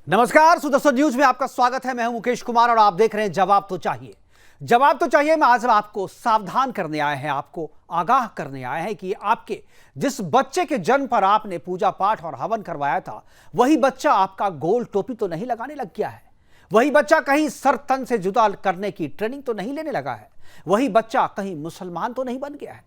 नमस्कार, सुदर्शन न्यूज में आपका स्वागत है। मैं हूं मुकेश कुमार और आप देख रहे हैं जवाब तो चाहिए। जवाब तो चाहिए में आज हम आपको सावधान करने आए हैं, आपको आगाह करने आए हैं कि आपके जिस बच्चे के जन्म पर आपने पूजा पाठ और हवन करवाया था, वही बच्चा आपका गोल टोपी तो नहीं लगाने लग गया है। वही बच्चा कहीं सर तन से जुदा करने की ट्रेनिंग तो नहीं लेने लगा है। वही बच्चा कहीं मुसलमान तो नहीं बन गया है।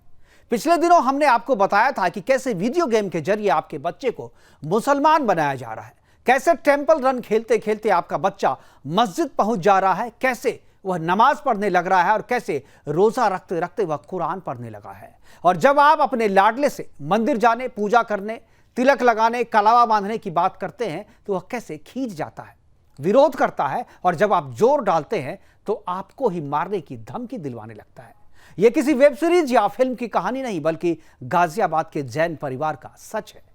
पिछले दिनों हमने आपको बताया था कि कैसे वीडियो गेम के जरिए आपके बच्चे को मुसलमान बनाया जा रहा है, कैसे टेंपल रन खेलते खेलते आपका बच्चा मस्जिद पहुंच जा रहा है, कैसे वह नमाज पढ़ने लग रहा है और कैसे रोजा रखते रखते वह कुरान पढ़ने लगा है। और जब आप अपने लाडले से मंदिर जाने, पूजा करने, तिलक लगाने, कलावा बांधने की बात करते हैं तो वह कैसे खींच जाता है, विरोध करता है और जब आप जोर डालते हैं तो आपको ही मारने की धमकी दिलवाने लगता है। यह किसी वेब सीरीज या फिल्म की कहानी नहीं, बल्कि गाजियाबाद के जैन परिवार का सच है।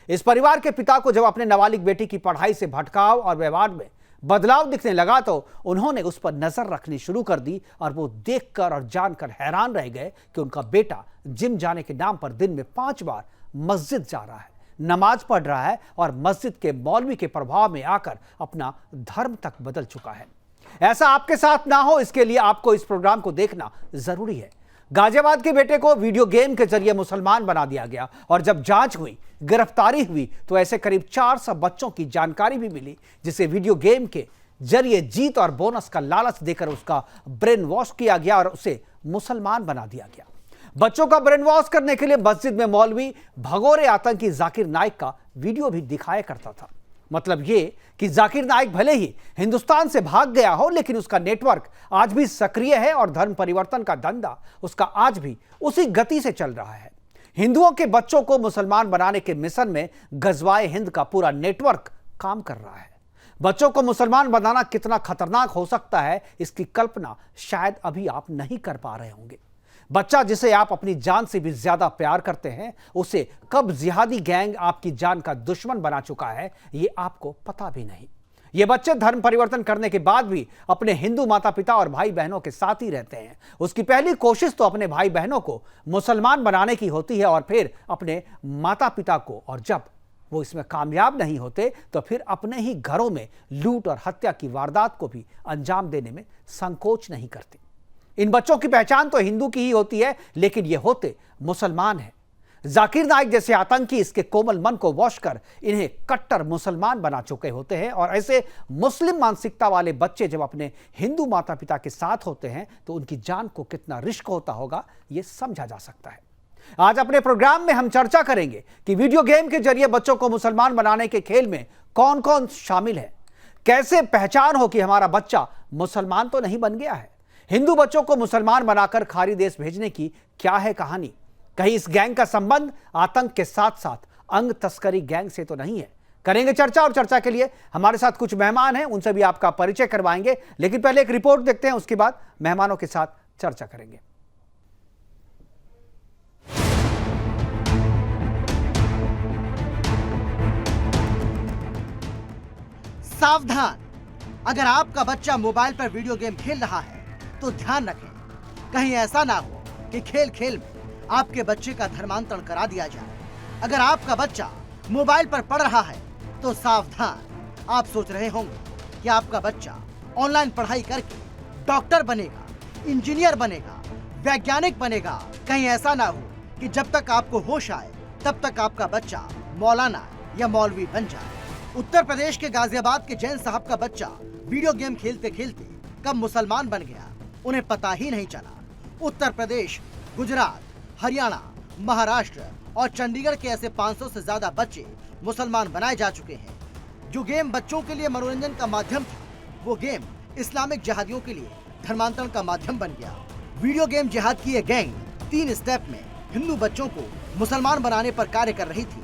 इस परिवार के पिता को जब अपने नाबालिग बेटी की पढ़ाई से भटकाव और व्यवहार में बदलाव दिखने लगा तो उन्होंने उस पर नजर रखनी शुरू कर दी और वो देखकर और जानकर हैरान रह गए कि उनका बेटा जिम जाने के नाम पर दिन में 5 बार मस्जिद जा रहा है, नमाज पढ़ रहा है और मस्जिद के मौलवी के प्रभाव में आकर अपना धर्म तक बदल चुका है। ऐसा आपके साथ ना हो, इसके लिए आपको इस प्रोग्राम को देखना जरूरी है। गाजियाबाद के बेटे को वीडियो गेम के जरिए मुसलमान बना दिया गया और जब जांच हुई, गिरफ्तारी हुई तो ऐसे करीब 400 बच्चों की जानकारी भी मिली जिसे वीडियो गेम के जरिए जीत और बोनस का लालच देकर उसका ब्रेन वॉश किया गया और उसे मुसलमान बना दिया गया। बच्चों का ब्रेन वॉश करने के लिए मस्जिद में मौलवी भगोरे आतंकी जाकिर नाइक का वीडियो भी दिखाया करता था। मतलब ये कि जाकिर नाइक भले ही हिंदुस्तान से भाग गया हो, लेकिन उसका नेटवर्क आज भी सक्रिय है और धर्म परिवर्तन का धंधा उसका आज भी उसी गति से चल रहा है। हिंदुओं के बच्चों को मुसलमान बनाने के मिशन में गजवाए हिंद का पूरा नेटवर्क काम कर रहा है। बच्चों को मुसलमान बनाना कितना खतरनाक हो सकता है, इसकी कल्पना शायद अभी आप नहीं कर पा रहे होंगे। बच्चा जिसे आप अपनी जान से भी ज्यादा प्यार करते हैं, उसे कब जिहादी गैंग आपकी जान का दुश्मन बना चुका है, ये आपको पता भी नहीं। ये बच्चे धर्म परिवर्तन करने के बाद भी अपने हिंदू माता पिता और भाई बहनों के साथ ही रहते हैं। उसकी पहली कोशिश तो अपने भाई बहनों को मुसलमान बनाने की होती है और फिर अपने माता पिता को, और जब वो इसमें कामयाब नहीं होते तो फिर अपने ही घरों में लूट और हत्या की वारदात को भी अंजाम देने में संकोच नहीं करते। इन बच्चों की पहचान तो हिंदू की ही होती है, लेकिन ये होते मुसलमान हैं। जाकिर नाइक जैसे आतंकी इसके कोमल मन को वश कर इन्हें कट्टर मुसलमान बना चुके होते हैं और ऐसे मुस्लिम मानसिकता वाले बच्चे जब अपने हिंदू माता पिता के साथ होते हैं तो उनकी जान को कितना रिस्क होता होगा, यह समझा जा सकता है। आज अपने प्रोग्राम में हम चर्चा करेंगे कि वीडियो गेम के जरिए बच्चों को मुसलमान बनाने के खेल में कौन कौन शामिल है, कैसे पहचान हो कि हमारा बच्चा मुसलमान तो नहीं बन गया है, हिंदू बच्चों को मुसलमान बनाकर खाड़ी देश भेजने की क्या है कहानी, कहीं इस गैंग का संबंध आतंक के साथ साथ अंग तस्करी गैंग से तो नहीं है। करेंगे चर्चा और चर्चा के लिए हमारे साथ कुछ मेहमान हैं, उनसे भी आपका परिचय करवाएंगे, लेकिन पहले एक रिपोर्ट देखते हैं, उसके बाद मेहमानों के साथ चर्चा करेंगे। सावधान, अगर आपका बच्चा मोबाइल पर वीडियो गेम खेल रहा है तो ध्यान रखें, कहीं ऐसा ना हो कि खेल खेल में आपके बच्चे का धर्मांतरण करा दिया जाए। अगर आपका बच्चा मोबाइल पर पढ़ रहा है तो सावधान, आप सोच रहे होंगे कि आपका बच्चा ऑनलाइन पढ़ाई करके डॉक्टर बनेगा, इंजीनियर बनेगा, वैज्ञानिक बनेगा। कहीं ऐसा ना हो कि जब तक आपको होश आए तब तक आपका बच्चा मौलाना या मौलवी बन जाए। उत्तर प्रदेश के गाजियाबाद के जैन साहब का बच्चा वीडियो गेम खेलते खेलते कब मुसलमान बन गया, उन्हें पता ही नहीं चला। उत्तर प्रदेश, गुजरात, हरियाणा, महाराष्ट्र और चंडीगढ़ के ऐसे 500 से ज्यादा बच्चे मुसलमान बनाए जा चुके हैं। जो गेम बच्चों के लिए मनोरंजन का माध्यम था, वो गेम इस्लामिक जिहादियों के लिए धर्मांतरण का माध्यम बन गया। वीडियो गेम जिहाद की यह गैंग 3 स्टेप में हिंदू बच्चों को मुसलमान बनाने पर कार्य कर रही थी।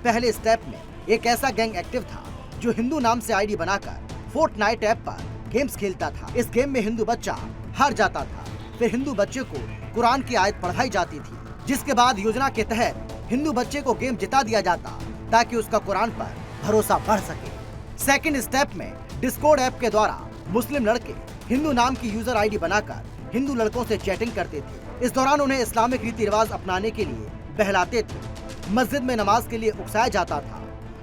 पहले स्टेप में एक ऐसा गैंग एक्टिव था जो हिंदू नाम से आईडी बनाकर फोर्टनाइट ऐप पर गेम्स खेलता था। इस गेम में हिंदू बच्चा हार जाता था, फिर हिंदू बच्चे को कुरान की आयत पढ़ाई जाती थी, जिसके बाद योजना के तहत हिंदू बच्चे को गेम जिता दिया जाता ताकि उसका कुरान पर भरोसा बढ़ सके। सेकंड स्टेप में डिस्कॉर्ड ऐप के द्वारा मुस्लिम लड़के हिंदू नाम की यूजर आईडी बनाकर हिंदू लड़कों से चैटिंग करते थे। इस दौरान उन्हें इस्लामिक रीति रिवाज अपनाने के लिए बहलाते थे। मस्जिद में नमाज के लिए उकसाया जाता था।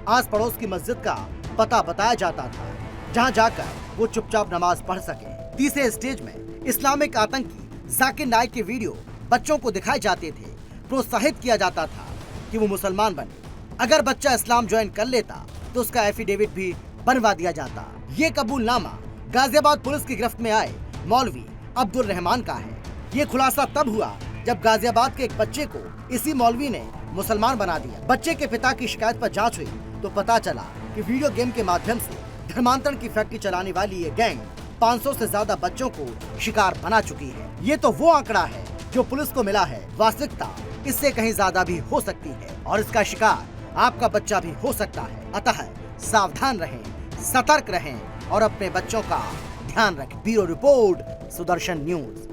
आस पड़ोस की मस्जिद का पता बताया जाता था जहां जाकर वो चुपचाप नमाज पढ़ सके। तीसरे स्टेज में इस्लामिक आतंकी जाकिर नाइक के वीडियो बच्चों को दिखाए जाते थे। प्रोत्साहित किया जाता था कि वो मुसलमान बने। अगर बच्चा इस्लाम ज्वाइन कर लेता तो उसका एफिडेविट भी बनवा दिया जाता। ये कबूलनामा गाजियाबाद पुलिस की गिरफ्त में आए मौलवी अब्दुल रहमान का है। ये खुलासा तब हुआ जब गाजियाबाद के एक बच्चे को इसी मौलवी ने मुसलमान बना दिया। बच्चे के पिता की शिकायत पर जांच हुई तो पता चला कि वीडियो गेम के माध्यम से धर्मांतरण की फैक्ट्री चलाने वाली ये गैंग 500 से ज्यादा बच्चों को शिकार बना चुकी है। ये तो वो आंकड़ा है जो पुलिस को मिला है। वास्तविकता इससे कहीं ज्यादा भी हो सकती है और इसका शिकार आपका बच्चा भी हो सकता है। अतः सावधान रहें, सतर्क रहें और अपने बच्चों का ध्यान रखें। Bureau report, Sudarshan news.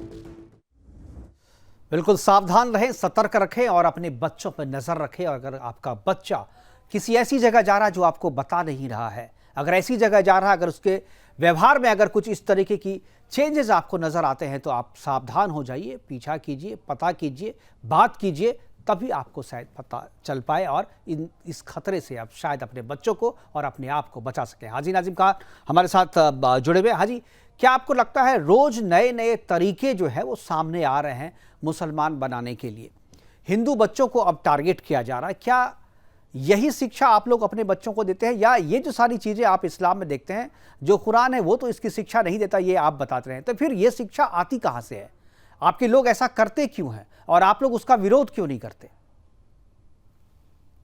बिल्कुल सावधान रहें, सतर्क रखें और अपने बच्चों पर नजर रखें। और अगर आपका बच्चा किसी ऐसी जगह जा रहा है जो आपको बता नहीं रहा है, अगर ऐसी जगह जा रहा है, अगर उसके व्यवहार में अगर कुछ इस तरीके की चेंजेस आपको नजर आते हैं तो आप सावधान हो जाइए, पीछा कीजिए, पता कीजिए, बात कीजिए, तभी आपको शायद पता चल पाए और इस खतरे से आप शायद अपने बच्चों को और अपने आप को बचा सकें। हाजी नाजिम खान हमारे साथ जुड़े हुए। हाजी, क्या आपको लगता है रोज नए नए तरीके जो है वो सामने आ रहे हैं मुसलमान बनाने के लिए? हिंदू बच्चों को अब टारगेट किया जा रहा है। क्या यही शिक्षा आप लोग अपने बच्चों को देते हैं, या ये जो सारी चीजें आप इस्लाम में देखते हैं, जो कुरान है वो तो इसकी शिक्षा नहीं देता, ये आप बताते रहे, तो फिर ये शिक्षा आती कहां से है? आपके लोग ऐसा करते क्यों हैं और आप लोग उसका विरोध क्यों नहीं करते?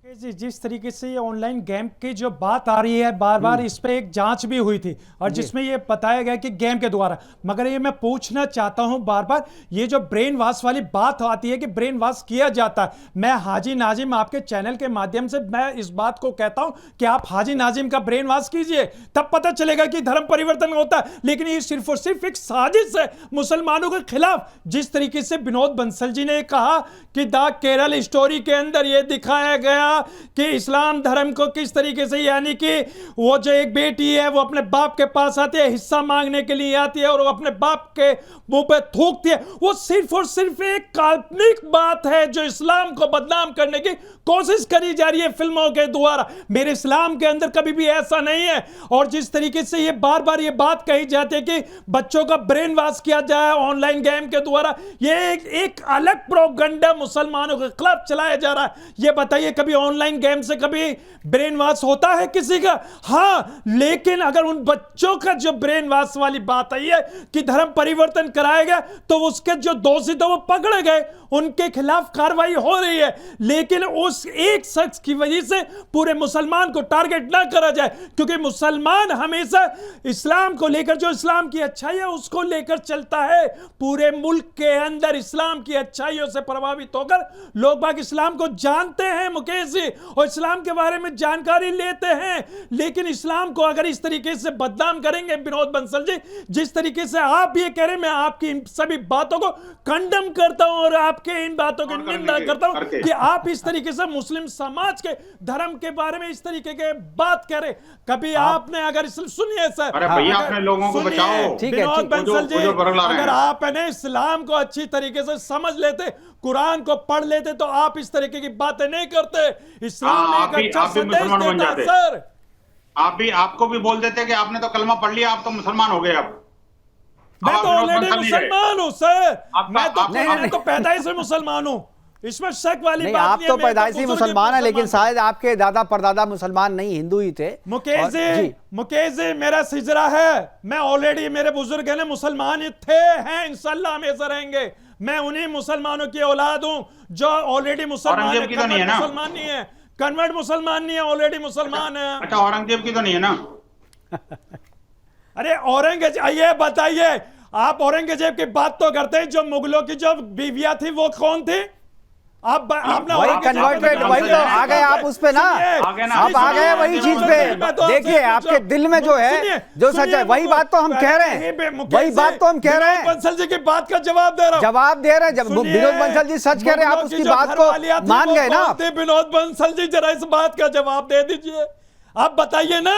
जी, जिस तरीके से ये ऑनलाइन गेम की जो बात आ रही है, बार बार इस पे एक जांच भी हुई थी और जिसमें ये बताया गया कि गेम के द्वारा, मगर ये मैं पूछना चाहता हूं बार बार, ये जो ब्रेन वॉश वाली बात आती है कि ब्रेन वॉश किया जाता है, मैं हाजी नाजिम आपके चैनल के माध्यम से मैं इस बात को कहता हूं कि आप हाजी नाजिम का ब्रेन वॉश कीजिए, तब पता चलेगा कि धर्म परिवर्तन होता है। लेकिन ये सिर्फ और सिर्फ एक साजिश है मुसलमानों के खिलाफ। जिस तरीके से विनोद बंसल जी ने कहा कि द केरल स्टोरी के अंदर यह दिखाया गया कि इस्लाम धर्म को किस तरीके से, यानी कि वो जो एक बेटी है वो अपने बाप के पास आती है, हिस्सा मांगने के लिए आती है और वो अपने बाप के मुंह पे थूकती है। वो सिर्फ और सिर्फ एक काल्पनिक बात है जो इस्लाम को बदनाम करने की कोशिश करी जा रही है फिल्मों के द्वारा। मेरे इस्लाम के अंदर कभी भी ऐसा नहीं है। और जिस तरीके से ये बार बार ये बात कही जाती है कि बच्चों का ब्रेन वॉश किया जाए ऑनलाइन गेम के द्वारा, ये एक अलग प्रोपेगेंडा मुसलमानों के खिलाफ चलाया जा रहा है। ये बताइए, कभी ऑनलाइन गेम से कभी ब्रेन वॉश होता है किसी का? हाँ, लेकिन अगर उन बच्चों का जो ब्रेन वॉश वाली बात आई है कि धर्म परिवर्तन कराएगा, तो उसके जो दोषी थे वो पकड़े गए, उनके खिलाफ कार्रवाई हो रही है। लेकिन उस एक शख्स की वजह से पूरे मुसलमान को टारगेट ना करा जाए, क्योंकि मुसलमान हमेशा इस्लाम को लेकर, जो इस्लाम की अच्छाई है उसको लेकर चलता है। पूरे मुल्क के अंदर इस्लाम की अच्छाइयों से प्रभावित होकर लोग बाग इस्लाम को जानते हैं मुकेश जी, और इस्लाम के बारे में जानकारी लेते हैं। लेकिन इस्लाम को अगर इस तरीके से बदनाम करेंगे, विनोद बंसल जी, जिस तरीके से आप ये कह रहे हैं, मैं आपकी इन सभी बातों को कंडम करता हूं और आपके इन बातों की निंदा करता हूं कि आप इस तरीके से मुस्लिम समाज के धर्म के बारे में इस तरीके के बात करें। कभी आपने अगर सुनिए सर, अरे भैया अपने लोगों को बचाओ। विनोद बंसल जी, अगर आप इस्लाम को अच्छी तरीके से समझ लेते, कुरान को पढ़ लेते, तो आप इस तरीके की बातें नहीं करते। इस्लाम एक अच्छा संदेश देता है सर। आपको भी बोल देते कि आपने तो कलमा पढ़ लिया, आप तो मुसलमान हो गए। अब मैं तो ऑलरेडी मुसलमान हूं सर, मैं तो पैदाइश से मुसलमान हूं, इसमें शक वाली बात आप नहीं तो है। पैदाइशी मुसलमान है, लेकिन शायद आपके दादा परदादा मुसलमान नहीं, हिंदू ही थे। मुकेश जी, मेरा सिजरा है, मैं ऑलरेडी, मेरे बुजुर्ग है मुसलमान ही थे, हैं, इंशाल्लाह हमेशा रहेंगे। मैं उन्हीं मुसलमानों की औलाद हूं जो ऑलरेडी मुसलमान है, मुसलमान नहीं है, कन्वर्ट मुसलमान नहीं है, ऑलरेडी मुसलमान है। अच्छा, औरंगजेब की तो नहीं है ना? अरे औरंगजेब, ये बताइए, आप औरंगजेब की बात तो करते हैं, जो मुगलों की जो बीवियां थी वो कौन थी? आपने वही कन्वर्टेड, वही तो आ गए आप उस पे ना, आप आ गए वही चीज पे। देखिए, आपके दिल में जो है, जो सच है, वही बात तो हम कह रहे हैं, वही बात तो हम कह रहे हैं। बंसल जी की बात का जवाब दे रहा हूं, जवाब दे रहे हैं। जब विनोद बंसल जी सच कह रहे हैं, आप उसकी बात को मान गए ना। विनोद बंसल जी, जरा इस बात का जवाब दे दीजिए, आप बताइए ना,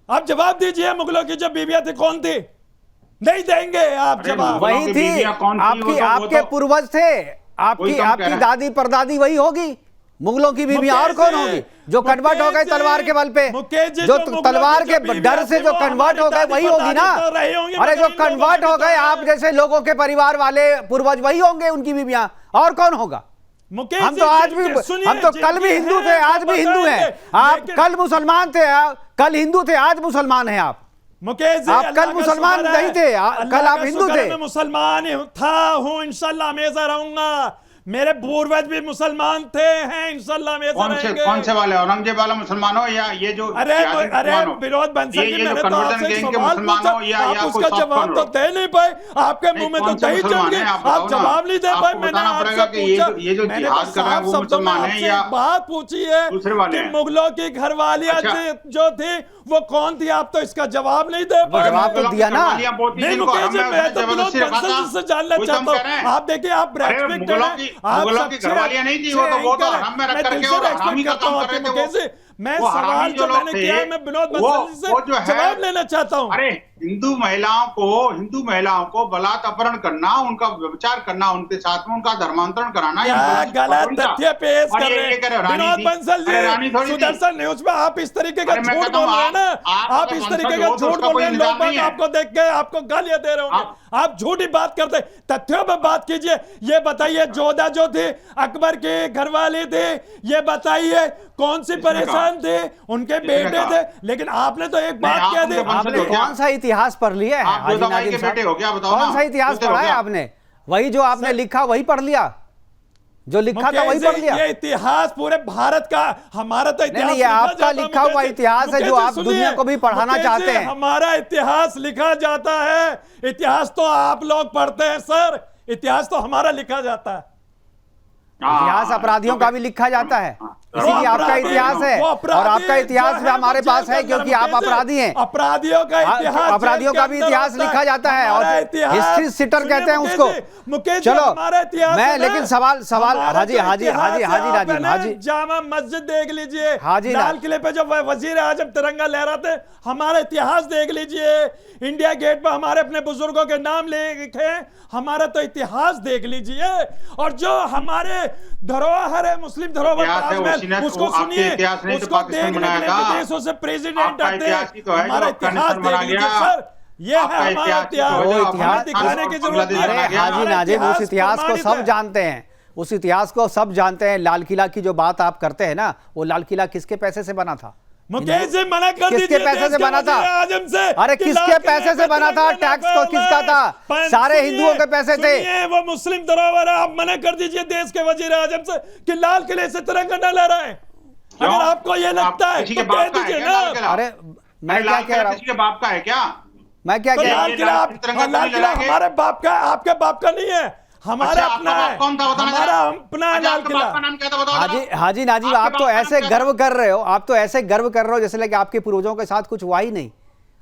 आप जवाब दीजिए, मुगलों की जो बीवियां थी कौन थी? नहीं देंगे आप जवाब। वही थी, आपके पूर्वज थे, आपकी दादी परदादी वही होगी, मुगलों की बीवियां और कौन होगी जो कन्वर्ट हो गए तलवार के बल पे? जो तलवार के डर से जो कन्वर्ट हो गए वही होगी ना। अरे जो कन्वर्ट हो गए आप जैसे लोगों के परिवार वाले पूर्वज वही होंगे उनकी बीवियां, और कौन होगा? हम तो आज भी, हम तो कल भी हिंदू थे, आज भी हिंदू हैं। आप कल मुसलमान थे, कल हिंदू थे, आज मुसलमान हैं आप। मुकेश जी, आप कल मुसलमान नहीं थे, कल आप हिंदू थे। मैं मुसलमान हूं, इंशाल्लाह हमेशा रहूंगा। मेरे पूर्वज भी मुसलमान थे, हैं, इंशाल्लाह हमेशा रहेंगे। कौन से वाले, औरंगजेब वाला मुसलमान हो या ये जो अरे विनोद बंसल जी, मैंने तो आपसे सवाल पूछा, आप उसका जवाब तो दे नहीं पाए, आपके मुंह में तो दही चढ़ गई, आप जवाब नहीं दे पाए। मैंने आपसे पूछा, मैंने तो साफ शब्दों में आपसे बात पूछी है कि मुगलों की घरवालियां जो थी वो कौन थी, आप तो इसका जवाब नहीं दे पाए। जवाब तो दिया ना। नहीं मुकेश जी, मैं तो विनोद बंसल जी से जानना चाहता हूँ। आप देखिए, आप रेस्पेक्टेड हैं, मुगलों की घरवालियां नहीं थी, वो तो हराम में रख करके और हरामी का काम कर रहे थे। मैं सवाल जो मैंने किया है, मैं विनोद बंसल जी से जवाब लेना चाहता हूं। अरे हिंदू महिलाओं को बलात् अपहरण करना, उनका व्यभिचार करना, उनके साथ में उनका धर्मांतरण कराना, गलत तथ्य पेश कर रहे हैं विनोद बंसल जी। सुदर्शन न्यूज में आप इस तरीके का झूठ बोल रहे हैं ना, आप इस तरीके का झूठ बोल रहे हैं, लोग आपको देख के आपको गालियां दे रहे होंगे, आप झूठी बात करते। तथ्यों पे बात कीजिए। ये बताइए, जोधा जो थे अकबर के घरवाले थे, ये बताइए कौन सी परेशान थे, उनके बेटे थे। लेकिन आपने तो एक बात कह दी, आपने कौन सा इतिहास पढ़ लिया है? कौन सा इतिहास पढ़ा है आपने? वही जो आपने लिखा वही पढ़ लिया, जो लिखा था वही पढ़ लिया। ये इतिहास पूरे भारत का, हमारा तो इतिहास नहीं, ये आपका लिखा हुआ इतिहास है जो आप दुनिया को भी पढ़ाना चाहते हैं। हमारा इतिहास लिखा जाता है, इतिहास तो आप लोग पढ़ते हैं सर, इतिहास तो हमारा लिखा जाता है। इतिहास अपराधियों का भी लिखा जाता है, इसीलिए आपका इतिहास है, और आपका इतिहास भी हमारे पास है क्योंकि आप अपराधी हैं। अपराधियों का इतिहास, अपराधियों का भी इतिहास लिखा जाता है, और हिस्ट्री सीटर कहते हैं उसको। चलो मैं, लेकिन सवाल हाजी नाजिम, हाजी जामा मस्जिद देख लीजिए, हाजी लाल किले पे जो वजीर आजम तिरंगा लहराते, हमारा इतिहास देख लीजिए, इंडिया गेट पर हमारे अपने बुजुर्गों के नाम लिखे, हमारा तो इतिहास देख लीजिए। और जो हमारे धरोहर है, मुस्लिम धरोहर ताजमहल, उसको सुनिए, उसको देखने के लिए विदेशों से प्रेसिडेंट आते हैं। हमारा इतिहास देख लीजिए सर, ये है हमारा इतिहास, दिखाने की जरूरत है। अरे हाजी नाजिम, उस इतिहास को सब जानते हैं, उस इतिहास को सब जानते हैं। लाल किला की जो बात आप करते हैं ना, वो लाल किला किसके पैसे से बना था? मुकेश जी मना कर दीजिए, किसके पैसे से बना था? आजम से, अरे किसके पैसे से बना था? टैक्स को किसका था? सारे हिंदुओं के पैसे थे। वो मुस्लिम धरोहर है, आप मना कर दीजिए देश के वजीर आजम से कि लाल किले से तिरंगा न लहराएं। अगर आपको ये लगता है तो कह दीजिए ना। अरे मैं क्या कह रहा हूँ, किसके बाप का है क्या? मैं क्या कह रहा हूँ, लाल किला हमारे बाप का, आपके बाप का नहीं है, हमारा अपना है। कौन था बताना? हमारा अपना लाल किला। आपका नाम क्या था बताओ? हाजी नाजिब, आप तो ऐसे गर्व कर रहे हो, आप तो ऐसे गर्व कर रहे हो जैसे लगे आपके पूर्वजों के साथ कुछ हुआ ही नहीं।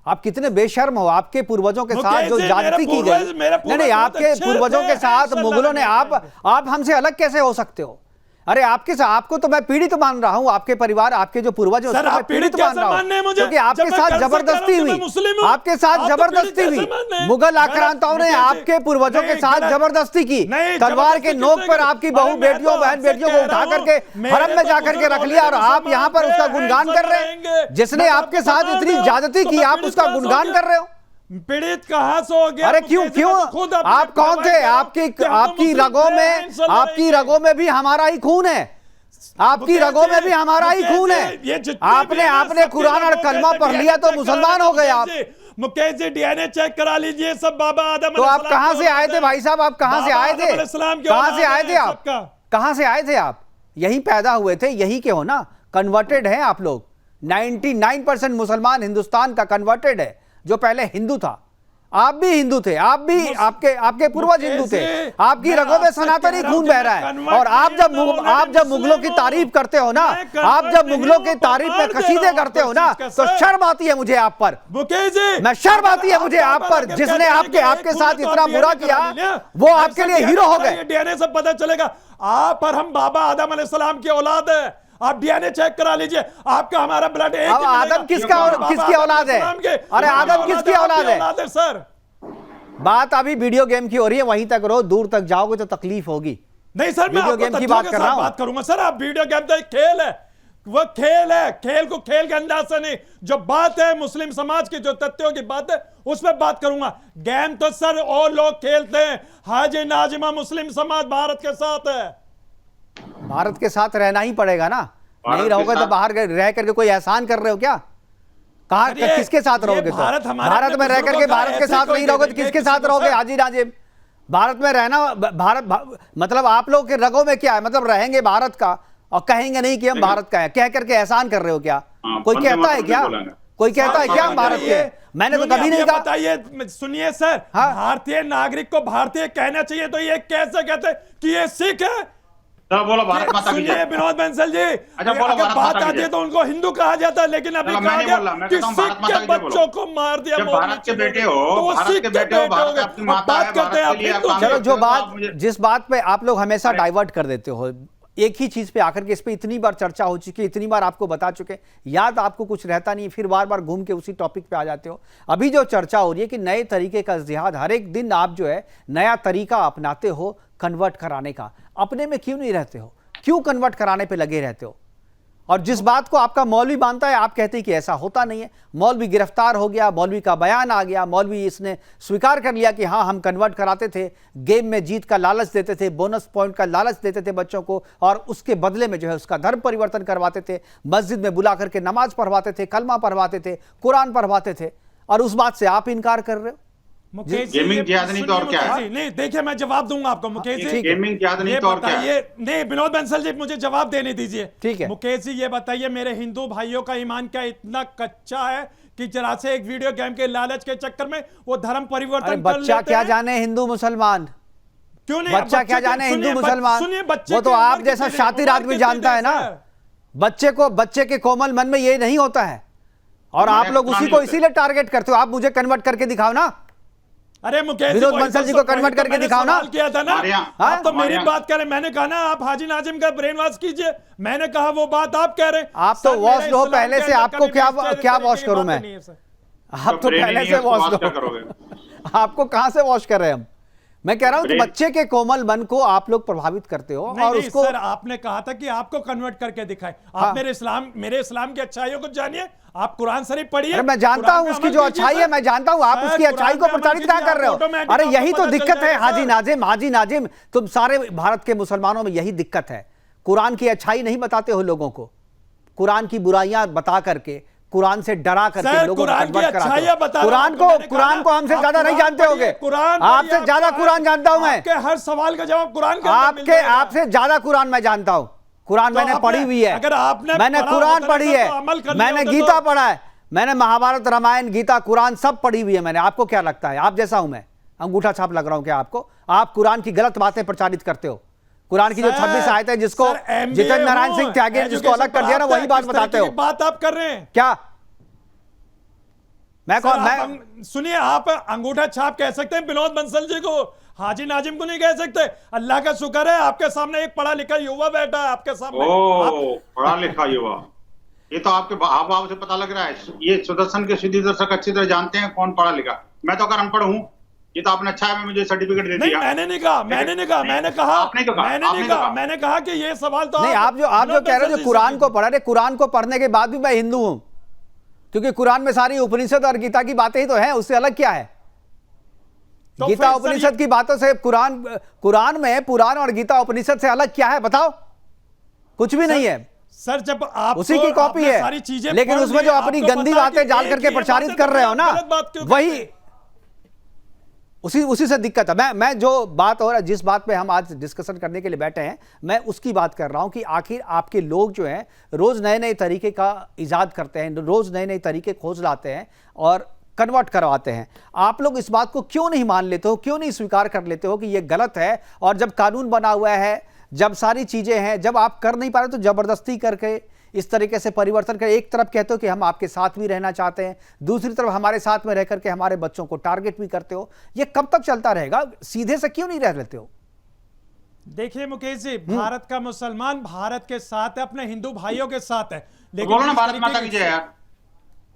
आप कितने बेशर्म हो, आपके पूर्वजों के साथ जो ज्यादती की गई, नहीं आपके पूर्वजों के साथ मुगलों ने, आप हमसे अलग कैसे हो सकते हो? अरे आपको तो मैं पीड़ित मान रहा हूं, आपके परिवार, आपके जो पूर्वज हैं उसको मैं पीड़ित मान रहा हूं, क्योंकि आपके साथ जबरदस्ती हुई, आपके साथ जबरदस्ती हुई। मुगल आक्रांताओं ने आपके पूर्वजों के साथ जबरदस्ती की, तलवार के नोक पर आपकी बहू बेटियों, बहन बेटियों को उठा करके हरम में जाकर के रख लिया, और आप यहाँ पर उसका गुणगान कर रहे हैं। जिसने आपके साथ इतनी ज्यादती की, आप उसका गुणगान कर रहे हो। पीड़ित कहां से हो गया? अरे क्यों आप कौन थे? आपकी रगों में भी हमारा ही खून है, आपकी रगों में भी हमारा ही खून है। आपने कुरान और कलमा पढ़ लिया तो मुसलमान हो गए आप। मुकेश जी डीएनए चेक करा लीजिए, सब बाबा आदम। तो आप कहां से आए थे भाई साहब? आप कहां से आए थे? कहां से आए थे आप? कहां से आए थे आप? यहीं पैदा हुए थे, यहीं के हो ना, कन्वर्टेड हैं आप लोग। 99% मुसलमान हिंदुस्तान का कन्वर्टेड है, जो पहले हिंदू था। आप भी हिंदू थे, आप भी, आपके पूर्वज हिंदू थे, आपकी रगों में सनातनी खून बह रहा है। और आप जब मुगलों की तारीफ करते हो ना, आप जब मुगलों की तारीफ में कसीदे करते हो ना, तो शर्म आती है मुझे आप पर। मैं शर्म आती है मुझे आप पर, जिसने आपके साथ इतना बुरा किया वो आपके लिए हीरो हो गए। डीएनए से पता चलेगा आप और हम बाबा आदम अलैहिस्सलाम की औलाद है। आप डीएनए चेक करा लीजिए, आपका हमारा ब्लड एक। अब आदम किसकी औलाद है? अरे आदम किसकी औलाद है सर? बात अभी वीडियो गेम की हो रही है, वहीं तक रहो, दूर तक जाओगे तो तकलीफ होगी। नहीं सर, मैं वीडियो आपको गेम की तथ्यों बात के कर साथ रहा हूं। बात करूंगा सर। आप वीडियो गेम तो एक खेल है, वो खेल है, खेल को खेल के अंदाज से नहीं, जो बात है मुस्लिम समाज की, जो तथ्यों की बात है उस पर बात करूंगा। गेम तो सर और लोग खेलते हैं, हाजी नाजिमा मुस्लिम समाज भारत के साथ है। भारत के साथ रहना ही पड़ेगा ना, नहीं रहोगे तो बाहर रह करके कोई एहसान कर रहे हो क्या? कहाँ सर, ये- किसके साथ ये रहोगे? तो भारत हमारे भारत अपने में रह करके बुजुर्गों का भारत के ऐसे साथ कोई नहीं रहोगे तो देखेंगे किसके किसी साथ को रहोगे? सर? हाजी नाजिम, भारत में रहना मतलब आप लोग के रगों में क्या है? मतलब रहेंगे भारत का और कहेंगे नहीं कि हम भारत का है, कह करके एहसान कर रहे हो क्या? कोई वंदे कहता है मातरम क्या? भी बोलेंगे। कोई कहता है क्या हम भारत के हैं? मैंने तो कभी नहीं कहा। बताइए, सुनिए सर, हाँ? भारतीय नागरिक को भारतीय कहना चाहिए, तो ये कैसे कहते हैं कि ये सिख है? चलो बोलो भारत माता की सुनिए जय। विनोद बंसल जी, बोलो अगर भारत बात माता की आती है जय। तो उनको हिंदू कहा जाता है, लेकिन अभी चलो, मैं कहा नहीं गया बोल रहा, मैं कि कहता हूं सिख भारत माता के की जय बच्चों बोलो। को मार दिया। जब मोदी भारत के जी ने, बेटे हो, तो वो भारत सिख के के बेटे हो, बेटे भारत हो गए। आपकी अब माता बात है, करते हैं भारत आप के लिए हिंदू आप की। चलो, जो तो बात आप मुझे- जिस बात पे आप लोग हमेशा डाइवर्ट कर देते हो, एक ही चीज पे आकर के इस पे इतनी बार चर्चा हो चुकी है, इतनी बार आपको बता चुके, याद आपको कुछ रहता नहीं, फिर बार बार घूम के उसी टॉपिक पे आ जाते हो। अभी जो चर्चा हो रही है कि नए तरीके का जिहाद, हर एक दिन आप जो है नया तरीका अपनाते हो कन्वर्ट कराने का, अपने में क्यों नहीं रहते हो? क्यों कन्वर्ट कराने पे लगे रहते हो? और जिस बात को आपका मौलवी मानता है, आप कहते हैं कि ऐसा होता नहीं है। मौलवी गिरफ्तार हो गया, मौलवी का बयान आ गया, मौलवी इसने स्वीकार कर लिया कि हाँ हम कन्वर्ट कराते थे, गेम में जीत का लालच देते थे, बोनस पॉइंट का लालच देते थे बच्चों को, और उसके बदले में जो है उसका धर्म परिवर्तन करवाते थे, मस्जिद में बुला करके नमाज पढ़वाते थे, कलमा पढ़वाते थे, कुरान पढ़वाते थे, और उस बात से आप इनकार कर रहे हो? मुकेश जी, गेमिंग ये जिहाद नहीं तो और सुनिए क्या है? मुकेश जी, नहीं देखिए मैं जवाब दूंगा आपको मुकेश जी। ठीक है। गेमिंग जिहाद नहीं ये तो और क्या है? बताइए, नहीं विनोद बंसल जी मुझे जवाब देने दीजिए। ठीक है। मुकेश जी ये बताइए, मेरे हिंदू भाइयों का ईमान क्या इतना कच्चा है कि जरा से एक वीडियो गेम के लालच के चक्कर में वो धर्म अरे परिवर्तन कर बच्चा लेते क्या हैं? जाने हिंदू मुसलमान, क्यों नहीं? बच्चा क्या जाने हिंदू मुसलमान, वो तो आप जैसा शातिर आदमी जानता है ना। बच्चे के कोमल मन में ये नहीं होता है, और आप लोग उसी को इसीलिए टारगेट करते हो। आप मुझे कन्वर्ट करके दिखाओ ना, अरे मुकेश विनोद वही बंसल तो जी को कन्वर्ट करके मैंने दिखाओ ना। सवाल किया था ना। हमारे यहाँ- आप तो हमारे मेरी यहाँ- बात करें, मैंने कहा ना आप हाजी नाजिम का ब्रेन वॉश कीजिए, मैंने कहा वो बात आप कह रहे हैं। आप तो सर, वॉश मेरे हो इस्लाम पहले के से, अंदर आपको कभी क्या भी इस क्या तरीके वॉश की करूं बातें मैं? नहीं है, सर। आप तो ब्रेन ही पहले नहीं से है, तो वॉश बात क्या करो। करोगे? आपको कहां से वॉश कर रहे हैं हम? मैं कह रहा हूं कि ब्रेन- बच्चे के कोमल मन को आप लोग प्रभावित करते हो, नहीं, और नहीं, उसको सर आपने कहा था कि आपको कन्वर्ट करके दिखाएं। आप हाँ। मेरे इस्लाम की अच्छाइयों को जानिए, आप कुरान शरीफ पढ़िए। अरे मैं जानता कुरान हूं पे उसकी अमल जो कीजिए, अच्छाई है, सर। मैं जानता हूं, आप सर, उसकी अच्छाई कुरान को पे अमल प्रचारित क्या कीजिए, कर रहे हो? ऑटोमेटिक अरे आपको यही तो पता चल दिक्कत है जाएगा, हाजी नाजिम, तुम सारे भारत के मुसलमानों में यही दिक्कत है। कुरान की अच्छाई नहीं बताते हो लोगों को, कुरान की बुराइयां बता करके, कुरान से डरा करके सर, लोगों को कुरान की कन्वर्ट कराते अच्छाइयां हो। बता रहा हूं, मैंने कहा कुरान ना, को हमसे आप ज्यादा नहीं कुरान जानते होगे। पढ़िए, कुरान आपसे पढ़िए, ज्यादा आपको कुरान जानता हूं मैं। आपके हर सवाल का जवाब कुरान के अंदर मिल जाएगा। आपसे ज्यादा कुरान मैं जानता हूं। कुरान तो मैंने आपने- पढ़ी हुई है, अगर आपने मैंने पढ़ा कुरान होता पढ़ी ना, है, तो अमल कर लिया मैंने होता गीता तो- पढ़ा है, मैंने महाभारत रामायण गीता कुरान सब पढ़ी हुई है मैंने। आपको क्या लगता है आप जैसा हूं मैं, अंगूठा छाप लग रहा हूं क्या आपको? आप कुरान की गलत बातें प्रचारित करते हो। कुरान की जो 26 आयतें जिसको जितेंद्र नारायण सिंह त्यागी जिसको अलग कर दिया ना, वही बात बताते हो। बात आप कर रहे हैं क्या मैं कौन? मैं सुनिए, आप अंगूठा छाप कह सकते हैं विनोद बंसल जी को, हाजी नाजिम को नहीं कह सकते। अल्लाह का शुक्र है आपके सामने एक पढ़ा लिखा युवा बैठा है आपके सामने। ओ पढ़ा लिखा युवा, ये तो आपके हाव भाव से पता लग रहा है। ये सुदर्शन के सीधी दर्शक अच्छी तरह जानते हैं कौन पढ़ा लिखा। मैं तो अगर अनपढ़ हूँ, ये तो आपने अच्छा है मुझे सर्टिफिकेट दे नहीं, दिया। मैंने नहीं कहा, मैंने कहा आपने तो कहा, मैंने कहा कि ये सवाल तो नहीं, आप जो कह रहे हो जो कुरान को पढ़ा रहे, कुरान को पढ़ने के बाद भी मैं हिंदू हूं, क्योंकि कुरान में सारी उपनिषद और गीता की बातें ही तो हैं, उससे अलग क्या है? तो गीता फिर सर उपनिषद की बातों से कुरान में पुराण और गीता उपनिषद से अलग क्या है बताओ? कुछ भी नहीं है, सर जब आप उसी की कॉपी है। सारी चीजें लेकिन पढ़ उसमें ली, जो अपनी आपको गंदी पता है बातें कि डाल एक करके ही प्रचारित बातें कर तो रहे हो आप ना, गलत बात क्यों वही करते हैं? उसी से दिक्कत है। मैं जो बात हो रहा है, जिस बात पे हम आज डिस्कशन करने के लिए बैठे हैं, मैं उसकी बात कर रहा हूं कि आखिर आपके लोग जो हैं रोज नए नए तरीके का इजाद करते हैं, रोज नए नए तरीके खोज लाते हैं और कन्वर्ट करवाते हैं। आप लोग इस बात को क्यों नहीं मान लेते हो, क्यों नहीं स्वीकार कर लेते हो कि यह गलत है? और जब कानून बना हुआ है, जब सारी चीजें हैं, जब आप कर नहीं पा रहे तो जबरदस्ती करके इस तरीके से परिवर्तन कर, एक तरफ कहते हो कि हम आपके साथ भी रहना चाहते हैं, दूसरी तरफ हमारे साथ में रह करके हमारे बच्चों को टारगेट भी करते हो। ये कब तक चलता रहेगा? सीधे से क्यों नहीं रह लेते हो? देखिए मुकेश जी, भारत का मुसलमान भारत के साथ है, अपने हिंदू भाइयों के साथ है, लेकिन बोलो ना जिस भारत तरीके माता की जय यार।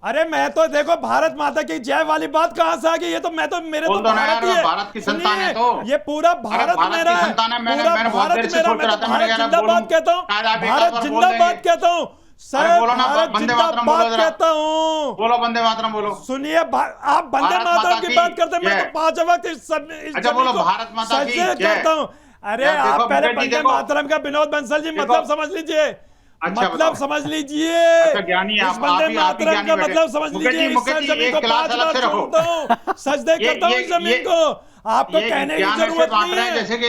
अरे मैं तो देखो भारत माता की जय वाली बात कहां से आ गई? ये तो मैं तो मेरे बोल तो दो ना भारत यार, ही है। भारत की संतान है सुनिए, तो। ये पूरा भारत भारत मेरा की है, संतान है, मैंने पूरा बहुत भारत देर से मेरा, सोच मैं रहा तो था, मैंने भारत कहा जिंदाबाद बोलूं, कहता हूँ, शायद आप एक आध भारत बार बोल जिंदाबाद देंगे। कहता हूँ सर, अरे बोलो ना, भारत वंदे मातरम बोलो जिंदाबाद जरा। कहता हूँ। बोलो वंदे मातरम बोलो। सुनिए आप वंदे भारत मातरम माता की की बात करते हैं, मैं जय। तो 5 वक्त इस अच्छा, जमीन बोलो को भारत माता की सजदे जय। करता हूँ। अरे यार आप देखो, पहले मुकेश जी वंदे देखो। मातरम का विनोद बंसल जी देखो। मतलब समझ लीजिए, अच्छा, मतलब बताओ। समझ लीजिए, अच्छा, ज्ञानी इस आप वंदे ही मातरम ज्ञानी का बैठे। मतलब समझ मुकेश लीजिए, जी, इस मुकेश जी, जमीन एक को क्लास 5 अलग बार से रखो। सुनता हूँ, सजदे करता हूँ इस जमीन को, आपको ये कहने की ज्ञान ऐसे जरूरत बांट नहीं रहे हैं है। जैसे कि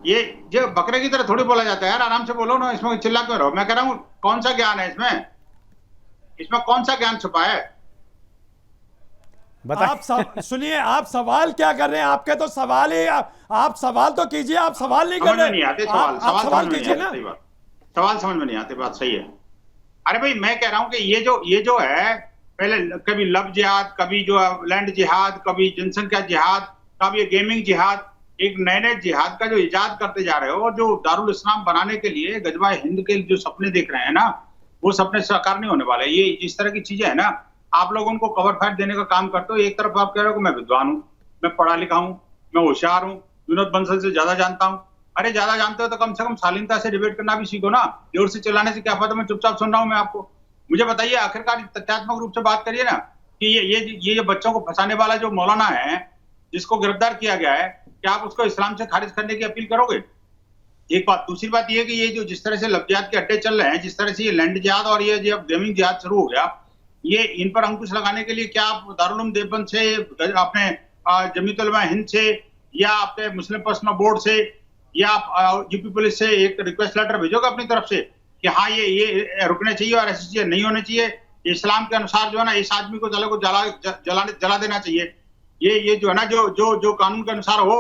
ये बकरे की तरह थोड़ी बोला जाता है यार, आराम से बोलो ना, इसमें चिल्ला क्यों रहो? मैं कह रहा हूँ कौन सा ज्ञान है इसमें कौन सा ज्ञान छुपा है? आप सुनिए, आप सवाल क्या कर रहे हैं? आपके तो सवाल ही आप सवाल तो कीजिए, आप सवाल नहीं कर समझ में रहे। नहीं आते आप सवाल सवाल समझ में नहीं कीजिए आते, ना। सही बात। सवाल समझ में नहीं आते, बात सही है। अरे भाई, मैं कह रहा हूँ कि ये जो है, पहले कभी लव जिहाद, कभी जो लैंड जिहाद, कभी जनसंख्या जिहाद, कभी ये गेमिंग जिहाद, एक नए नए जिहाद का जो इजाद करते जा रहे हो, और जो दारुल इस्लाम बनाने के लिए गजवा हिंद के जो सपने देख रहे हैं ना, वो सपने साकार नहीं होने वाले। ये इस तरह की चीजें है ना, आप लोग उनको कवर फाइट देने का काम करते हो। एक तरफ आप कह रहे हो कि मैं विद्वान हूँ, मैं पढ़ा लिखा हूँ, मैं होशियार हूँ, विनोद बंसल से ज्यादा जानता हूँ। अरे ज्यादा जानते हो तो कम से कम शालीनता से डिबेट करना भी सीखो ना। जोर से चिल्लाने से क्या फायदा? मैं चुपचाप सुन रहा हूँ। मैं आपको मुझे बताइए, आखिरकार तथ्यात्मक रूप से बात करिए ना, कि ये जो बच्चों को फंसाने वाला जो मौलाना है, जिसको गिरफ्तार किया गया है, क्या आप उसको इस्लाम से खारिज करने की अपील करोगे? एक बात। दूसरी बात ये कि ये जो जिस तरह से लव जिहाद के अड्डे चल रहे हैं, जिस तरह से ये लैंड जिहाद और ये जो गेमिंग जिहाद शुरू हो गया, ये इन पर अंकुश लगाने के लिए क्या आप दारुल उलूम देवबंद से, अपने जमीयत उलमा हिंद से, या आपके मुस्लिम पर्सनल बोर्ड से, या आप यूपी पुलिस से एक रिक्वेस्ट लेटर भेजोगे अपनी तरफ से कि हाँ ये रुकने चाहिए और ऐसी चीजें नहीं होनी चाहिए, इस्लाम के अनुसार जो है ना इस आदमी को जला देना चाहिए, ये जो है ना जो कानून के अनुसार हो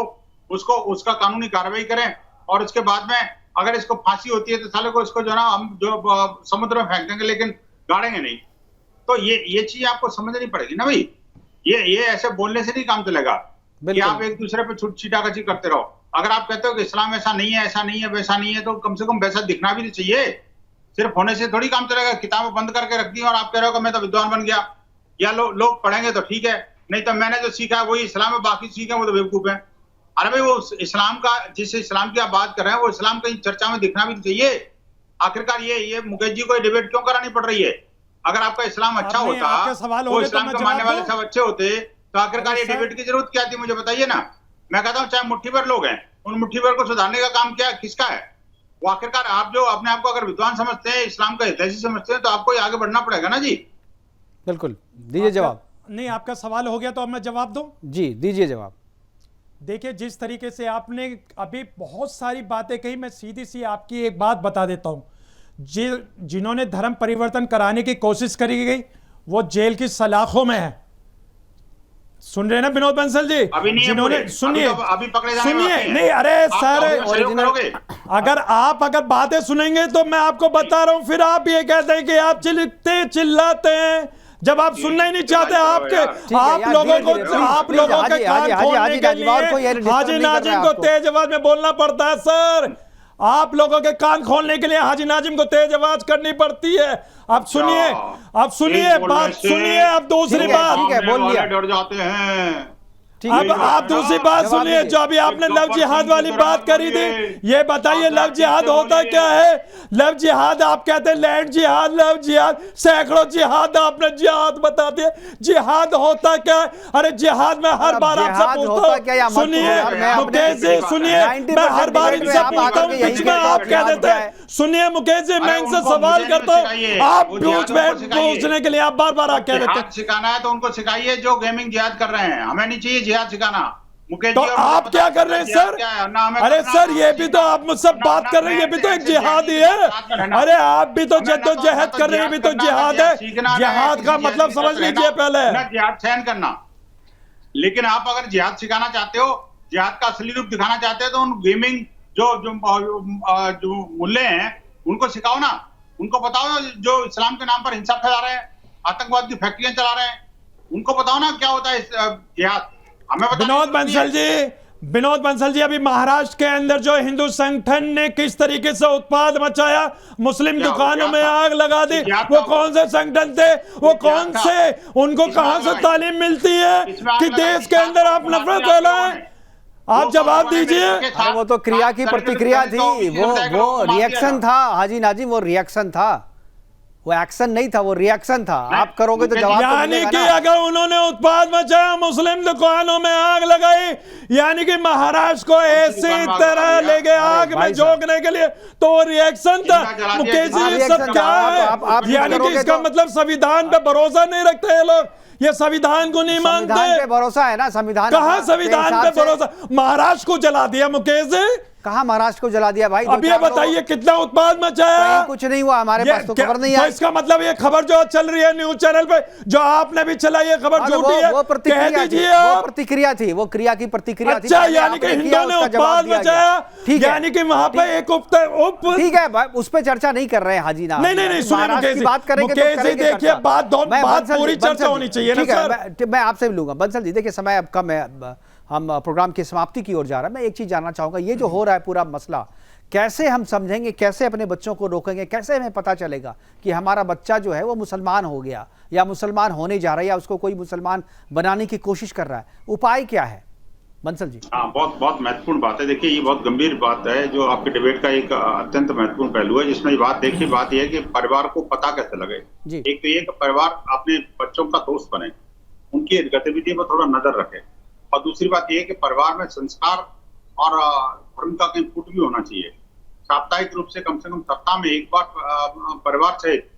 उसका कानूनी कार्रवाई करें, और उसके बाद में अगर इसको फांसी होती है तो साले को इसको जो है ना हम जो समुद्र में फेंक देंगे, लेकिन गाड़ेंगे नहीं। तो ये चीज आपको समझनी पड़ेगी ना भाई। ये ऐसे बोलने से नहीं काम चलेगा कि आप एक दूसरे पे छीटाकछी करते रहो। अगर आप कहते हो कि इस्लाम ऐसा नहीं है, ऐसा नहीं है, वैसा नहीं है, तो कम से कम वैसा दिखना भी तो चाहिए। सिर्फ होने से थोड़ी काम चलेगा। किताबें बंद करके रख दी और आप कह रहे हो कि मैं तो विद्वान बन गया, या लोग पढ़ेंगे तो ठीक है, नहीं तो मैंने जो सीखा है वही इस्लाम है, बाकी सीखा वो तो बेवकूफ है। अरे भाई, वो इस्लाम का, जिस इस्लाम की आप बात कर रहे हैं, वो इस्लाम कहीं चर्चा में दिखना भी तो चाहिए। आखिरकार ये मुकेश जी को डिबेट क्यों करानी पड़ रही है? अगर आपका इस्लाम अच्छा होता, वो इस्लाम के मानने वाले सब अच्छे होते, तो आखिरकार ये डिबेट की जरूरत क्या थी? मुझे बताइए ना। मैं कहता हूँ चाहे मुट्ठी भर लोग हैं, उन मुट्ठी भर को सुधारने का काम क्या किसका है? वो आखिरकार आप जो अपने आप को अगर विद्वान समझते हैं, इस्लाम का हितैषी समझते हैं, तो आपको आगे बढ़ना पड़ेगा ना जी। बिल्कुल, दीजिए जवाब। नहीं, आपका सवाल हो गया तो अब मैं जवाब दूं। जी दीजिए जवाब। देखिए, जिस तरीके से आपने अभी बहुत सारी बातें कही, मैं सीधी सी आपकी एक बात बता देता हूं। जिन्होंने धर्म परिवर्तन कराने की कोशिश करी गई, वो जेल की सलाखों में है। सुन रहे ना विनोद बंसल जी? अभी नहीं, जिन्होंने सुनिए, अभी पकड़े जाने सुनिए, बाकी हैं। नहीं, अरे सर, ओरिजिनल अगर बातें सुनेंगे तो मैं आपको बता रहा हूं, फिर आप ये कहते हैं कि आप चिल्लाते हैं जब आप सुनना ही नहीं चाहते। आप लोगों के कान खोलने के लिए हाजी नाजिम को तेज आवाज में बोलना पड़ता है सर। आप लोगों के कान खोलने के लिए हाजी नाजिम को तेज आवाज करनी पड़ती है। अब सुनिए, बात सुनिए। अब दूसरी बात, ठीक है, बोल लिया। डर जाते हैं। अब आप दूसरी बात सुनिए। जो अभी आपने लव जिहाद वाली बात करी थी, ये बताइए लव जिहाद होता क्या है? लव जिहाद आप कहते हैं लैंड जिहाद, लव जिहाद, सैकड़ों जिहाद आपने जिहाद बता दिए। जिहाद होता क्या है? अरे जिहाद में हर बार आपसे पूछता हूँ, सुनिए मुकेश जी, सुनिए, मैं हर बार इनसे पूछता हूँ, बीच में आप कह देते हैं। सुनिए मुकेश जी, मैं इनसे सवाल करता हूँ, आप बीच में पूछने के लिए आप बार बार कह देते हैं। सिखाना है तो उनको सिखाइए जो गेमिंग जिहाद कर रहे हैं। हमें नहीं चाहिए जिहाद सिखाना। मुकेश तो जी, आप क्या कर रहे हैं सर? अरे सर, ये भी तो आप मुझसे बात कर रहे हैं, ये भी तो एक जिहाद ही है। अरे आप भी तो जद्दोजहद कर रहे हैं, ये भी तो जिहाद है। जिहाद का मतलब समझ लीजिए पहले। जिहाद सहन करना। लेकिन आप अगर जिहाद सिखाना चाहते हो, जिहाद का असली रूप दिखाना चाहते हो, तो उन गेमिंग जो मुल्ले हैं उनको सिखाओ ना। उनको बताओ जो इस्लाम के नाम पर हिंसा फैला रहे हैं, आतंकवाद की फैक्ट्रियां चला रहे हैं, उनको बताओ ना क्या होता है जिहाद। विनोद बंसल जी, विनोद बंसल जी, अभी महाराष्ट्र के अंदर जो हिंदू संगठन ने किस तरीके से उत्पाद मचाया, मुस्लिम दुकानों में आग लगा दी, वो कौन से संगठन थे, वो कौन से, उनको कहां से तालीम मिलती है कि देश के अंदर आप नफरत फैलाएं? आप जवाब दीजिए। अरे वो तो क्रिया की प्रतिक्रिया थी, वो रिएक्शन था हाजी नाजिम, वो रिएक्शन था, वो एक्शन नहीं था, वो रिएक्शन था। आप करोगे तो जवाब तो यानी मिलेगा कि ना। अगर उन्होंने उत्पाद मचाया, मुस्लिम दुकानों में आग लगाई, यानी कि महाराष्ट्र को ऐसी तरह ले गए आग में झोंकने के लिए, तो वो रिएक्शन था। मुकेश जी, ये सब क्या है? यानी कि इसका मतलब संविधान पे भरोसा नहीं रखते ये लोग, ये संविधान को नहीं मानते। संविधान पे भरोसा है ना, संविधान कहाँ संविधान पे भरोसा? महाराष्ट्र को जला दिया मुकेश जी, कहाँ महाराष्ट्र को जला दिया भाई? अब ये बताइए कितना उत्पाद मचाया? कुछ नहीं हुआ, हमारे पास तो खबर नहीं तो आई। इसका मतलब ये खबर जो चल रही है न्यूज चैनल पे, जो आपने भी चलाई, ये खबर झूठी है, वो कह प्रतिक्रिया थी, दीजिए वो आप। प्रतिक्रिया थी, वो क्रिया की प्रतिक्रिया थी। अच्छा, यानी कि हिंदुओं ने उत्पाद मचाया, ठीक है, यानी कि वहां पे एक ठीक है भाई, उस पर चर्चा नहीं कर रहे हैं हाजी ना। नहीं, सुनिए महाराष्ट्र की बात करेंगे तो मुकेश जी, करेंगे देखिए चर्चा। बात पूरी चर्चा होनी चाहिए ना ठीक है, सर। मैं आपसे भी लूंगा। बंसल जी, देखिए समय अब कम है, हम प्रोग्राम की समाप्ति की ओर जा रहा है। मैं एक चीज जानना चाहूंगा, ये जो हो रहा है पूरा मसला, कैसे हम समझेंगे, कैसे अपने बच्चों को रोकेंगे, कैसे हमें पता चलेगा कि हमारा बच्चा जो है वो मुसलमान हो गया या मुसलमान होने जा रहा है या उसको कोई मुसलमान बनाने की कोशिश कर रहा है? उपाय क्या है बंसल जी? हाँ, बहुत महत्वपूर्ण बात है। देखिए, ये बहुत गंभीर बात है जो आपके डिबेट का एक अत्यंत महत्वपूर्ण पहलू है, जिसमें ये बात देखिए, बात यह है कि परिवार को पता कैसे लगे। एक तो ये कि परिवार अपने बच्चों का दोस्त बने, उनकी गतिविधि पर थोड़ा नजर रखे, और दूसरी बात यह है कि परिवार में संस्कार और धर्म का कहीं फुट भी होना चाहिए। साप्ताहिक रूप से कम सप्ताह में एक बार परिवार सहित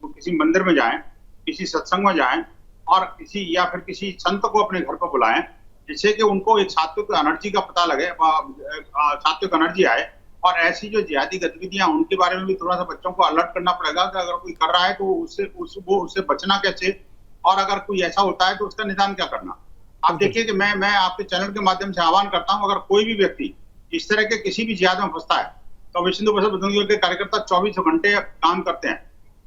वो किसी मंदिर में जाएं, किसी सत्संग में जाएं, और किसी संत को अपने घर पर बुलाएं, जिससे कि उनको एक सात्विक एनर्जी का पता लगे, सात्विक एनर्जी आए। और ऐसी जो जिहादी गतिविधियां, उनके बारे में भी थोड़ा सा बच्चों को अलर्ट करना पड़ेगा कि अगर कोई कर रहा है तो उससे बचना कैसे, और अगर कोई ऐसा होता है तो उसका निदान क्या करना। आप देखिए कि मैं आपके चैनल के माध्यम से आह्वान करता हूं, अगर कोई भी व्यक्ति इस तरह के किसी भी जिहाद में फंसता है तो विश्व हिंदू परिषद बजरंग दल के कार्यकर्ता 24 घंटे काम करते हैं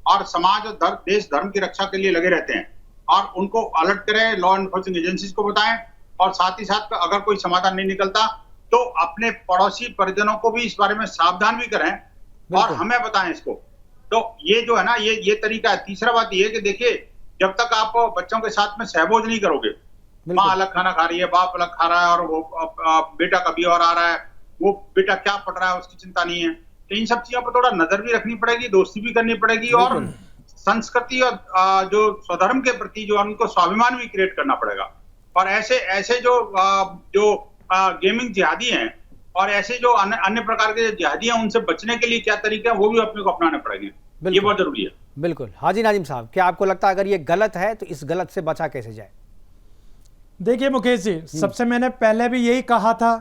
और समाज और देश धर्म की रक्षा के लिए लगे रहते हैं, और उनको अलर्ट करें, लॉ एनफोर्सिंग एजेंसीज को बताएं, और साथ ही साथ अगर कोई समाधान नहीं निकलता तो अपने पड़ोसी परिजनों को भी इस बारे में सावधान भी करें और हमें बताएं इसको। तो ये जो है ना, ये तरीका है। तीसरा बात ये है कि देखिए, जब तक आप बच्चों के साथ में सहभोज नहीं करोगे, माँ अलग खाना खा रही है, बाप अलग खा रहा है, और वो बेटा कभी और आ रहा है, वो बेटा क्या पढ़ रहा है उसकी चिंता नहीं है, तो इन सब चीजों पर थोड़ा नजर भी रखनी पड़ेगी, दोस्ती भी करनी पड़ेगी, और संस्कृति और जो स्वधर्म के प्रति जो उनको स्वाभिमान भी क्रिएट करना पड़ेगा। और ऐसे जो गेमिंग जिहादी हैं और ऐसे जो अन्य प्रकार के जिहादी हैं, उनसे बचने के लिए क्या तरीके हैं वो भी अपने को अपनाने पड़ेंगे। ये बहुत जरूरी है। बिल्कुल। हाजी नाजिम साहब, क्या आपको लगता है अगर ये गलत है तो इस गलत से बचा कैसे जाए? देखिए मुकेश जी, सबसे मैंने पहले भी यही कहा था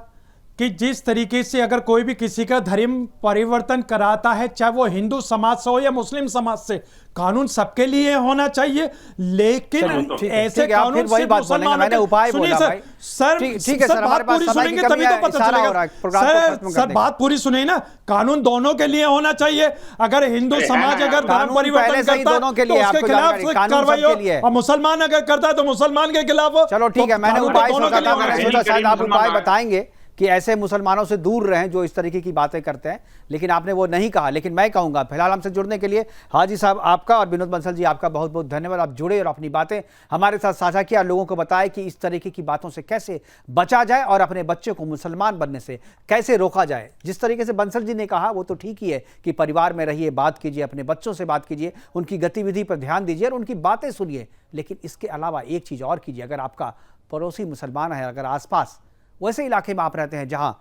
कि जिस तरीके से अगर कोई भी किसी का धर्म परिवर्तन कराता है, चाहे वो हिंदू समाज से हो या मुस्लिम समाज से, कानून सबके लिए होना चाहिए, लेकिन ऐसे कानून वही बात बोलेंगे, मैंने उपाय बोला भाई। सर ठीक है सर, बात पूरी सुनेंगे तभी तो पता चलेगा। सर बात पूरी सुने ना, कानून दोनों के लिए होना चाहिए। अगर हिंदू समाज अगर धर्म परिवर्तन करता है तो उसके खिलाफ कार्रवाई हो, और मुसलमान अगर करता है तो मुसलमान के खिलाफ हो। चलो ठीक है, मैंने उपाय सोचा शायद आप उपाय बताएंगे कि ऐसे मुसलमानों से दूर रहें जो इस तरीके की बातें करते हैं, लेकिन आपने वो नहीं कहा। लेकिन मैं कहूंगा, फिलहाल हमसे जुड़ने के लिए हाजी साहब आपका और विनोद बंसल जी आपका बहुत बहुत धन्यवाद। आप जुड़े और अपनी बातें हमारे साथ साझा किया, लोगों को बताया कि इस तरीके की बातों से कैसे बचा जाए और अपने बच्चे को मुसलमान बनने से कैसे रोका जाए। जिस तरीके से बंसल जी ने कहा वो तो ठीक ही है कि परिवार में रहिए, बात कीजिए, अपने बच्चों से बात कीजिए, उनकी गतिविधि पर ध्यान दीजिए और उनकी बातें सुनिए। लेकिन इसके अलावा एक चीज़ और कीजिए, अगर आपका पड़ोसी मुसलमान है, अगर आसपास वैसे इलाके में आप रहते हैं जहां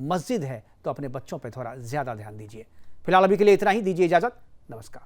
मस्जिद है, तो अपने बच्चों पर थोड़ा ज्यादा ध्यान दीजिए। फिलहाल अभी के लिए इतना ही, दीजिए इजाजत, नमस्कार।